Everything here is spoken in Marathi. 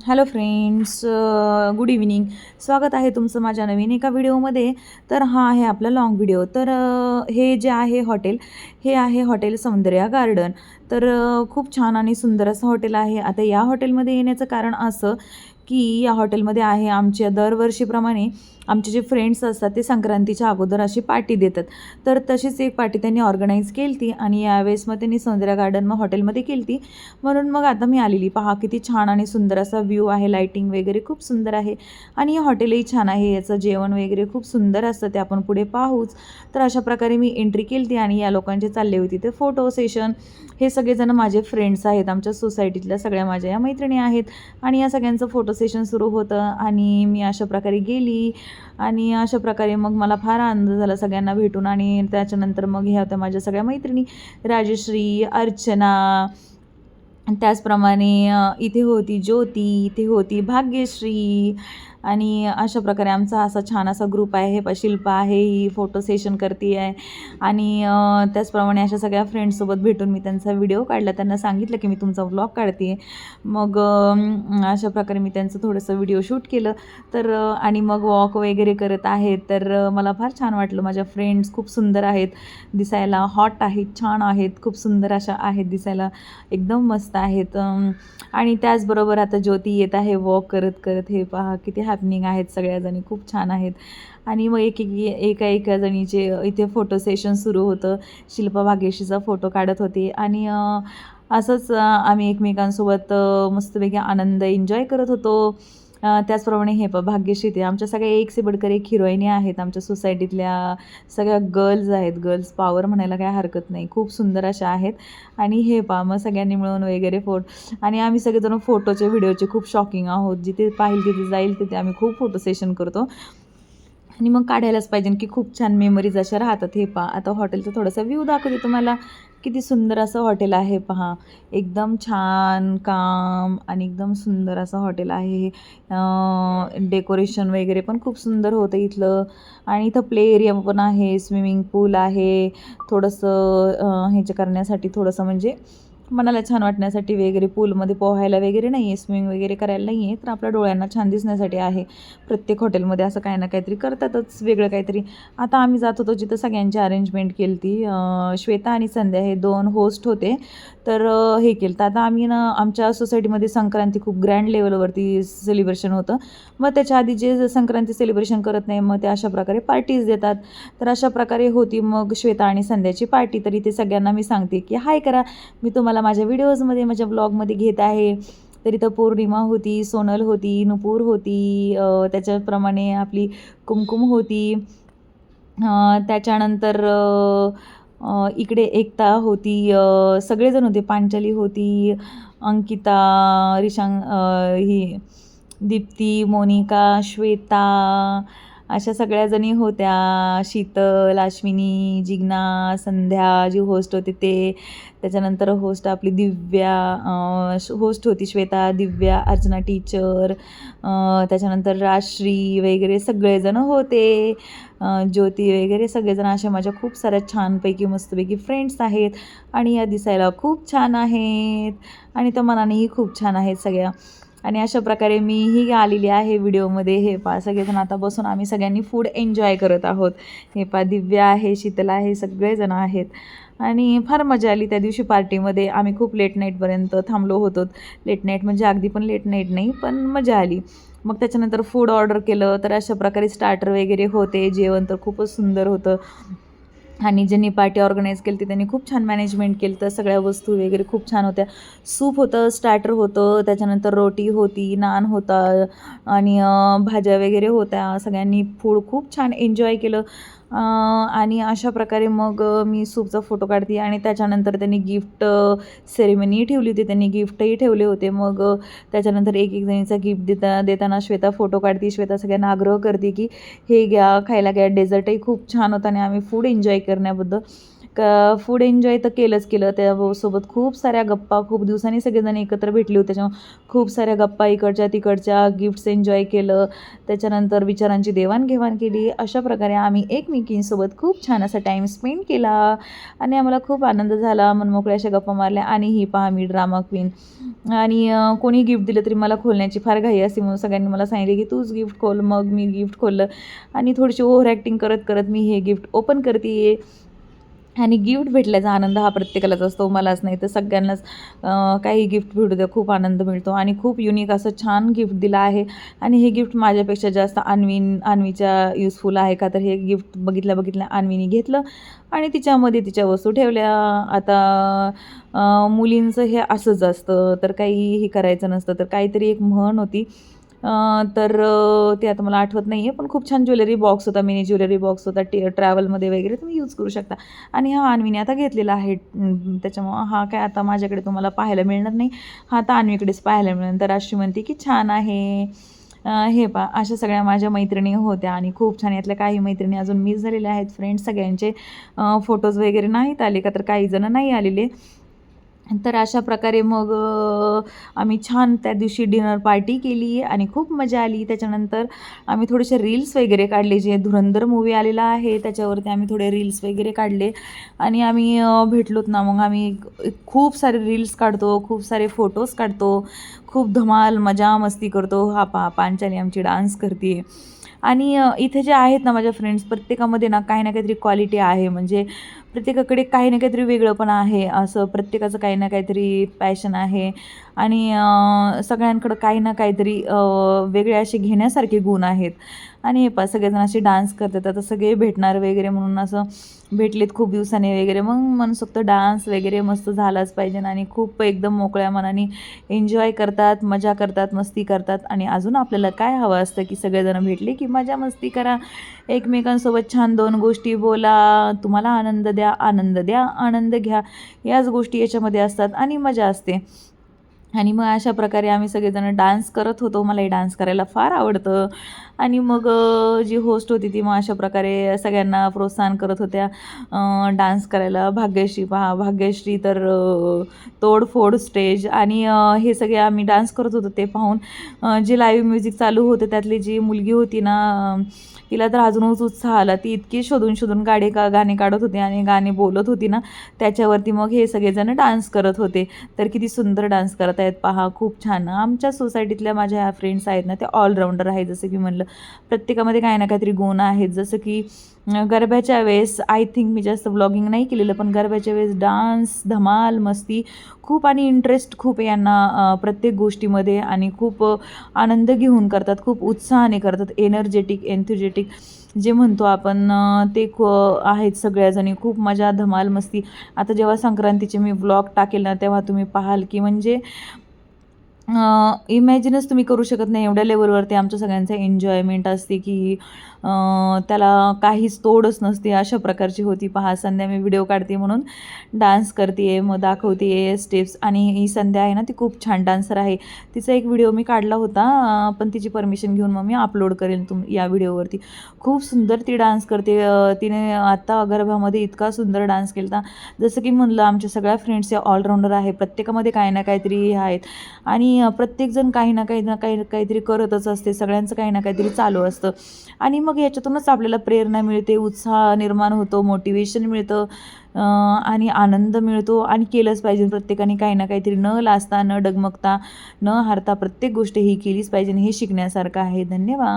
Hello friends, good evening. स्वागत आहे तुमचं माझ्या नवीन एका व्हिडिओमध्ये. तर हा आहे आपला लाँग व्हिडिओ. तर हे जे आहे हॉटेल, हे आहे हॉटेल सौंदर्या गार्डन. तर खूप छान आणि सुंदर असं हॉटेल आहे. आता या हॉटेलमध्ये येण्याचं कारण असं की या हॉटेलमध्ये आहे आमच्या दरवर्षीप्रमाणे आमचे जे फ्रेंड्स असतात ते संक्रांतीच्या अगोदर अशी पार्टी देतात. तर तशीच एक पार्टी त्यांनी ऑर्गनाईज केली होती आणि यावेळेस मग त्यांनी सौंदर्या गार्डन मग हॉटेलमध्ये केली होती. म्हणून मग आता मी आलेली. पहा किती छान आणि सुंदर असा व्ह्यू आहे, लाईटिंग वगैरे खूप सुंदर आहे आणि हे हॉटेलही छान आहे. याचं जेवण वगैरे खूप सुंदर असतं, ते आपण पुढे पाहूच. तर अशा प्रकारे मी एंट्री केली होती आणि या लोकांचे चालले होते ते फोटो सेशन. हे सगळेजण माझे फ्रेंड्स आहेत, आमच्या सोसायटीतल्या सगळ्या माझ्या या मैत्रिणी आहेत आणि या सगळ्यांचं फोटो सेशन सुरू होतं आणि मी अशा प्रकारे गेली आणि अशा प्रकारे मग मला फार आनंद झाला सगळ्यांना भेटून. आणि त्याच्यानंतर मग ह्या होत्या माझ्या सगळ्या मैत्रिणी, राजश्री, अर्चना, त्याचप्रमाणे इथे होती ज्योती, इथे होती भाग्यश्री आणि अशा प्रकारे आमचा असा छान असा ग्रुप आहे. हे शिल्पा आहे, ही फोटो सेशन करते आहे आणि त्याचप्रमाणे अशा सगळ्या फ्रेंड्ससोबत भेटून मी त्यांचा व्हिडिओ काढला. त्यांना सांगितलं की मी तुमचा व्लॉग काढते आहे. मग अशा प्रकारे मी त्यांचं थोडंसं व्हिडिओ शूट केलं. तर आणि मग वॉक वगैरे करत आहेत. तर मला फार छान वाटलं. माझ्या फ्रेंड्स खूप सुंदर आहेत दिसायला, हॉट आहेत, छान आहेत, खूप सुंदर अशा आहेत दिसायला, एकदम मस्त आहेत. आणि त्याचबरोबर आता ज्योती येत आहे वॉक करत करत. हे पहा किती हॅपनिंग आहेत, सगळ्याजणी खूप छान आहेत. आणि मग एका एका जणीचे इथे फोटो सेशन सुरू होतं. शिल्पा भाग्यश्रीचा फोटो काढत होती आणि असंच आम्ही एकमेकांसोबत मस्तपैकी आनंद एन्जॉय करत होतो. त्याचप्रमाणे हे भाग्यश्री, ते आमच्या सगळ्या एक से बडकर एक हिरोईनी आहेत. आमच्या सोसायटीतल्या सगळ्या गर्ल्स आहेत, गर्ल्स पॉवर म्हणायला काय हरकत नाही, खूप सुंदर अशा आहेत. आणि हे मग सगळ्यांनी मिळून वगैरे आणि आम्ही सगळेजण फोटोचे व्हिडिओचे खूप शॉकिंग आहोत. जिथे पाहिजे तिथे जाईल तिथे आम्ही खूप फोटो सेशन करतो आणि मग काढायलाच पाहिजे की खूप छान मेमरीज अशा राहतात. हे पहा, आता हॉटेलचा थोडासा व्ह्यू दाखवते तुम्हाला. किती सुंदर असं हॉटेल आहे पहा, एकदम छान काम आणि एकदम सुंदर असं हॉटेल आहे. डेकोरेशन वगैरे पण खूप सुंदर होतं इथलं. आणि इथं प्ले एरिया पण आहे, स्विमिंग पूल आहे, थोडंसं ह्याच्या करण्यासाठी, थोडंसं म्हणजे मनाला छान वाटण्यासाठी वगैरे. पूलमध्ये पोहायला वगैरे नाही आहे, स्विमिंग वगैरे करायला नाही आहे, तर आपल्या डोळ्यांना छान दिसण्यासाठी आहे. प्रत्येक हॉटेलमध्ये असं काही ना काहीतरी करतातच, वेगळं काहीतरी. आता आम्ही जात होतो जिथं सगळ्यांची अरेंजमेंट केली ती. श्वेता आणि संध्या हे दोन होस्ट होते. तर हे केलं तर आता आम्ही ना, आमच्या सोसायटीमध्ये संक्रांती खूप ग्रँड लेवलवरती सेलिब्रेशन होतं. मग त्याच्या आधी जे संक्रांती सेलिब्रेशन करत नाही, मग ते अशा प्रकारे पार्टीज देतात. तर अशा प्रकारे होती मग श्वेता आणि संध्याची पार्टी. तरी ते सगळ्यांना मी सांगते की हाय करा, मी तुम्हाला माझ्या व्हिडिओजमध्ये, माझ्या ब्लॉगमध्ये घेत आहे. तर इथं पौर्णिमा होती, सोनल होती, नुपूर होती, त्याच्याप्रमाणे आपली कुमकुम होती. त्याच्यानंतर इकडे एकता होती, सगळेजण होते, पांचाली होती, अंकिता, ही दीप्ती, मोनिका, श्वेता, अशा सगळ्याजणी होत्या. शीतल, अश्विनी, जिग्ना, संध्या जी होस्ट होते ते. त्याच्यानंतर होस्ट आपली दिव्या, होस्ट होती श्वेता, दिव्या, अर्चना टीचर, त्याच्यानंतर राजश्री वगैरे सगळेजण होते, ज्योती वगैरे सगळेजण. अशा माझ्या खूप साऱ्या छानपैकी मस्तपैकी फ्रेंड्स आहेत आणि या दिसायला खूप छान आहेत आणि त्या मनानेही खूप छान आहेत सगळ्या. आणि अशा प्रकारे मीही आलेली आहे व्हिडिओमध्ये. हे पहा, सगळेजण आता बसून आम्ही सगळ्यांनी फूड एन्जॉय करत आहोत. हे पहा, दिव्या आहे, शीतल आहे, सगळेजण आहेत आणि फार मजा आली त्या दिवशी पार्टीमध्ये. आम्ही खूप लेट नाईटपर्यंत थांबलो होतो. लेट नाईट म्हणजे अगदी पण लेट नाईट नाही, पण मजा आली. मग त्याच्यानंतर फूड ऑर्डर केलं. तर अशा प्रकारे स्टार्टर वगैरे होते. जेवण तर खूपच सुंदर होतं आणि ज्यांनी पार्टी ऑर्गनाईज केली होती त्यांनी खूप छान मॅनेजमेंट केलं. तर सगळ्या वस्तू वगैरे खूप छान होत्या. सूप होतं, स्टार्टर होतं, त्याच्यानंतर रोटी होती, नान होता आणि भाज्या वगैरे होत्या. सगळ्यांनी फूड खूप छान एन्जॉय केलं. आणि अशा प्रकारे मग मी सूपचा फोटो काढते आणि त्याच्यानंतर त्यांनी गिफ्ट सेरेमनी ठेवली होती, त्यांनी गिफ्टही ठेवले होते. मग त्याच्यानंतर एक एक जणीचा गिफ्ट देताना श्वेता फोटो काढते. श्वेता सगळ्यांना आग्रह करते की हे घ्या, खायला घ्या. डेझर्टही खूप छान होता आणि आम्ही फूड एन्जॉय करण्याबद्दल फूड एन्जॉय तर केलं त्यासोबत खूप साऱ्या गप्पा, खूप दिवसांनी सगळेजण एकत्र भेटले होते, त्याच्यामुळे खूप साऱ्या गप्पा इकडच्या तिकडच्या, गिफ्ट्स एन्जॉय केलं, त्याच्यानंतर विचारांची देवाणघेवाण केली. अशा प्रकारे आम्ही एकमेकींसोबत खूप छान असा टाईम स्पेंड केला आणि आम्हाला खूप आनंद झाला. मनमोकळ्या अशा गप्पा मारल्या. आणि ही पहा मी ड्रामा क्वीन. आणि कोणी गिफ्ट दिलं तरी मला खोलण्याची फार घाई असते, म्हणून सगळ्यांनी मला सांगितले की तूच गिफ्ट खोल. मग मी गिफ्ट खोललं आणि थोडीशी ओव्हर ॲक्टिंग करत करत मी हे गिफ्ट ओपन करते. आणि गिफ्ट भेटल्याचा आनंद हा प्रत्येकालाच असतो, मलाच नाही तर सगळ्यांनाच. काही गिफ्ट भेटू द्या, खूप आनंद मिळतो. आणि खूप युनिक असं छान गिफ्ट दिलं आहे. आणि हे गिफ्ट माझ्यापेक्षा जास्त अन्वीच्या युजफुल आहे का, तर हे गिफ्ट बघितल्या अन्वीने घेतलं आणि तिच्यामध्ये तिच्या वस्तू ठेवल्या. आता मुलींचं हे असंच असतं, तर काही हे करायचं नसतं. तर काहीतरी एक म्हण होती, तर ते आता मला आठवत नाही आहे, पण खूप छान ज्वेलरी बॉक्स होता, मिनी ज्वेलरी बॉक्स होता. ट्रॅव्हलमध्ये वगैरे तुम्ही यूज करू शकता. आणि हा अन्वीने आता घेतलेला आहे, त्याच्यामुळं हा काय आता माझ्याकडे तुम्हाला पाहायला मिळणार नाही, हा आता अन्वीकडेच पाहायला मिळेल. तर अशी म्हणते की छान आहे. हे पहा, अशा सगळ्या माझ्या मैत्रिणी होत्या आणि खूप छान. यातल्या काही मैत्रिणी अजून मिस झालेल्या आहेत. फ्रेंड्स सगळ्यांचे फोटोज वगैरे नाहीत आले का, तर काही जण नाही आलेले. तर अशा प्रकारे मग आम्ही छान त्या दिवशी डिनर पार्टी केली आणि खूप मजा आली. त्याच्यानंतर आम्ही थोडेसे रील्स वगैरे काढले, जे धुरंधर मूवी आलेला आहे त्याच्यावरती आम्ही थोडे रील्स वगैरे काढले. आणि आम्ही भेटलोत ना, मग आम्ही खूप सारे रील्स काढतो, खूप सारे फोटोज काढतो, खूप धमाल मजा मस्ती करतो. हा पहा पांचाली आमची डान्स करते. आणि इथे जे आहेत ना माझ्या फ्रेंड्स, प्रत्येकामध्ये ना काही ना काहीतरी क्वालिटी आहे. म्हणजे प्रत्येकाकडे काही ना काहीतरी वेगळं पण आहे, असं प्रत्येकाचं काही ना काहीतरी पॅशन आहे. आणि सगळ्यांकडं काही ना काहीतरी वेगळे असे घेण्यासारखे गुण आहेत. आणि हे पहा सगळेजण असे डान्स करतात. आता सगळे भेटणार वगैरे म्हणून असं भेटलेत खूप दिवसांनी वगैरे, मग मनसोक्त डान्स वगैरे मस्त झालाच पाहिजे. आणि खूप एकदम मोकळ्या मनाने एन्जॉय करतात, मजा करतात, मस्ती करतात. आणि अजून आपल्याला काय हवं असतं की सगळेजण भेटले की मजा मस्ती करा, एकमेकांसोबत छान 2 गोष्टी बोला, तुम्हाला आनंद द्या, आनंद द्या, आनंद घ्या. याच गोष्टी याच्यामध्ये असतात आणि मजा असते. आणि मग अशा प्रकारे आम्ही सगळेजण डान्स करत होतो. मलाही डान्स करायला फार आवडतं. आणि मग जी होस्ट होती ती मग अशा प्रकारे सगळ्यांना प्रोत्साहन करत होत्या डान्स करायला. भाग्यश्री पहा, भाग्यश्री तर तोडफोड स्टेज. आणि हे सगळे आम्ही डान्स करत होतो ते पाहून जे लाईव्ह म्युझिक चालू होतं त्यातली जी मुलगी होती ना, तिला तर अजूनच उत्साह आला. ती इतकी शोधून शोधून गाणे काढत होती आणि गाणे बोलत होती ना, त्याच्यावरती मग हे सगळेजण डान्स करत होते. तर किती सुंदर डान्स करत आहेत पहा, खूप छान. आमच्या सोसायटीतल्या माझ्या ह्या फ्रेंड्स आहेत ना, त्या ऑलराऊंडर आहेत. जसं की म्हणलं, प्रत्येकामध्ये काही ना काहीतरी गुण आहेत. जसं की गरब्याच्या वेळेस आय थिंक मी जास्त व्लॉगिंग नाही केलेलं, पण गरब्याच्या वेळेस डान्स, धमाल, मस्ती खूप आणि इंटरेस्ट खूप आहे यांना प्रत्येक गोष्टीमध्ये. आणि खूप आनंद घेऊन करतात, खूप उत्साहाने करतात, एन्थुजेटिक जे म्हणतो आपण, ते आहेत सगळ्याजणी. खूप मजा, धमाल, मस्ती. आता जेव्हा संक्रांतीचे मी व्लॉग टाकेल ना, तेव्हा तुम्ही पाहाल की म्हणजे इमॅजिनच तुम्ही करू शकत नाही, एवढ्या लेवलवरती आमच्या सगळ्यांचं एन्जॉयमेंट असते की त्याला काहीच तोडच नसते. अशा प्रकारची होती. पहा, संध्या मी व्हिडिओ काढते म्हणून डान्स करते आहे, मग दाखवते आहे स्टेप्स. आणि ही संध्या आहे ना, ती खूप छान डान्सर आहे. तिचा एक व्हिडिओ मी काढला होता, पण तिची परमिशन घेऊन मग मी अपलोड करेल या व्हिडिओवरती. खूप सुंदर ती डान्स करते. तिने आत्ता गरबामध्ये इतका सुंदर डान्स केला होता. जसं की म्हणलं, आमच्या सगळ्या फ्रेंड्स या ऑलराऊंडर आहे, प्रत्येकामध्ये काही ना काहीतरी हे आहेत. आणि प्रत्येकजण काही ना काहीतरी करतच असते, सगळ्यांचं काही ना काहीतरी चालू असतं. आणि मग याच्यातूनच आपल्याला प्रेरणा मिळते, उत्साह निर्माण होतो, मोटिवेशन मिळतं, आणि आनंद मिळतो. आणि केलंच पाहिजे प्रत्येकाने काही ना काहीतरी, न लाजता, न डगमगता, न हारता प्रत्येक गोष्ट ही केलीच पाहिजे. हे शिकण्यासारखं आहे. धन्यवाद.